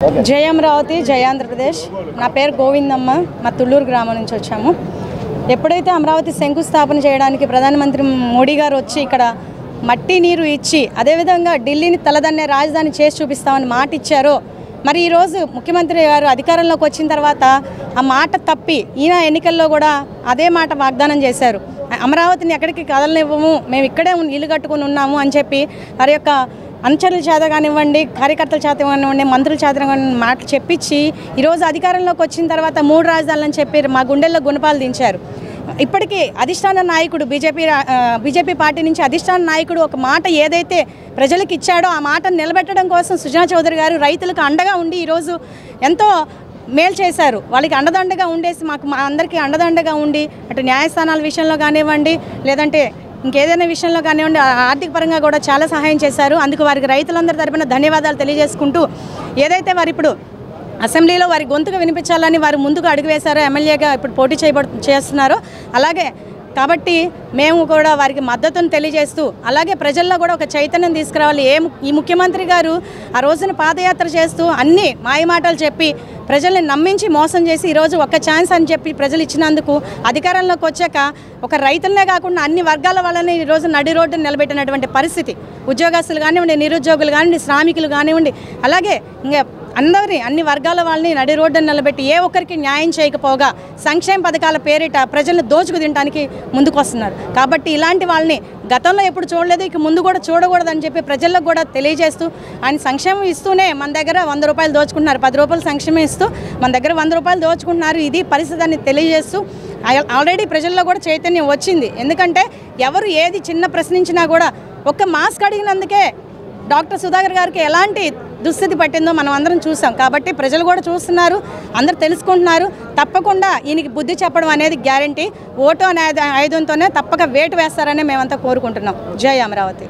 జై అమరావతి జై ఆంధ్రప్రదేశ్ నా పేరు గోవిందమ్మ మా తుళ్ళూరు గ్రామం నుంచి వచ్చాము। ఎప్పుడైతే అమరావతి శంకుస్థాపన చేయడానికి ప్రధానమంత్రి మోడీ గారు వచ్చి ఇక్కడ మట్టి నీరు ఇచ్చి అదే విధంగా ఢిల్లీని తలదన్నే రాజధాని చేసి చూపిస్తామని మాట ఇచ్చారో మరి ఈ రోజు ముఖ్యమంత్రి గారు అధికారంలోకి వచ్చిన తర్వాత ఆ మాట తప్పి ఈయన ఎన్నికల్లో కూడా అదే మాట వాగ్దానం చేశారు। అమరావతిని ఎక్కడికి కదలనివ్వము, మేము ఇక్కడే ఇల్లు కట్టుకుని ఉన్నాము అని చెప్పి వారి యొక్క అనుచరుల చేత కానివ్వండి, కార్యకర్తల చేత కానివ్వండి, మంత్రుల చేత కానివ్వండి మాటలు చెప్పించి ఈరోజు అధికారంలోకి వచ్చిన తర్వాత 3 రాజధానులని చెప్పి మా గుండెల్లో గుణపాలు దించారు। ఇప్పటికీ అధిష్టాన నాయకుడు బీజేపీ పార్టీ నుంచి అధిష్టాన నాయకుడు ఒక మాట ఏదైతే ప్రజలకు ఇచ్చాడో ఆ మాటను నిలబెట్టడం కోసం సుజనా చౌదరి గారు రైతులకు అండగా ఉండి ఈరోజు ఎంతో మేలు చేశారు। వాళ్ళకి అండదండగా ఉండేసి మా అందరికీ అండదండగా ఉండి అటు న్యాయస్థానాల విషయంలో కానివ్వండి, లేదంటే ఇంకేదైనా విషయంలో కానివ్వండి ఆర్థిక పరంగా కూడా చాలా సహాయం చేశారు। అందుకు వారికి రైతులందరి తరపున ధన్యవాదాలు తెలియజేసుకుంటూ ఏదైతే వారు ఇప్పుడు అసెంబ్లీలో వారి గొంతుకు వినిపించాలని వారు ముందుకు అడుగు వేశారో, ఎమ్మెల్యేగా ఇప్పుడు పోటీ చేస్తున్నారో అలాగే కాబట్టి మేము కూడా వారికి మద్దతును తెలియజేస్తూ అలాగే ప్రజల్లో కూడా ఒక చైతన్యం తీసుకురావాలి। ఈ ముఖ్యమంత్రి గారు ఆ రోజున పాదయాత్ర చేస్తూ అన్ని మాయమాటలు చెప్పి ప్రజల్ని నమ్మించి మోసం చేసి ఈరోజు ఒక్క ఛాన్స్ అని చెప్పి ప్రజలు ఇచ్చినందుకు అధికారంలోకి వచ్చాక ఒక రైతులనే కాకుండా అన్ని వర్గాల వాళ్ళని ఈరోజు నడి రోడ్డును నిలబెట్టినటువంటి పరిస్థితి, ఉద్యోగస్తులు కానివ్వండి, నిరుద్యోగులు కానివ్వండి, శ్రామికులు కానివ్వండి, అలాగే ఇంకా అన్ని వర్గాల వాళ్ళని నడి రోడ్డును నిలబెట్టి ఏ ఒక్కరికి న్యాయం చేయకపోగా సంక్షేమ పథకాల పేరిట ప్రజలను దోచుకు తినడానికి ముందుకు వస్తున్నారు। కాబట్టి ఇలాంటి వాళ్ళని గతంలో ఎప్పుడు చూడలేదు, ఇక ముందు కూడా చూడకూడదని చెప్పి ప్రజలకు కూడా తెలియజేస్తూ ఆయన సంక్షేమం ఇస్తూనే మన దగ్గర 100 రూపాయలు దోచుకుంటున్నారు, 10 రూపాయలు సంక్షేమం ఇస్తూ మన దగ్గర 100 రూపాయలు దోచుకుంటున్నారు। ఇది పరిస్థితి అని తెలియజేస్తూ ఆల్రెడీ ప్రజల్లో కూడా చైతన్యం వచ్చింది। ఎందుకంటే ఎవరు ఏది చిన్న ప్రశ్నించినా కూడా ఒక్క మాస్క్ అడిగినందుకే డాక్టర్ సుధాకర్ గారికి ఎలాంటి దుస్థితి పట్టిందో మనం అందరం చూసాం। కాబట్టి ప్రజలు కూడా చూస్తున్నారు, అందరూ తెలుసుకుంటున్నారు। తప్పకుండా ఈయనకి బుద్ధి చెప్పడం అనేది గ్యారంటీ। ఓటు అనే ఆయుధంతోనే తప్పక వేటు వేస్తారని మేమంతా కోరుకుంటున్నాం। జై అమరావతి।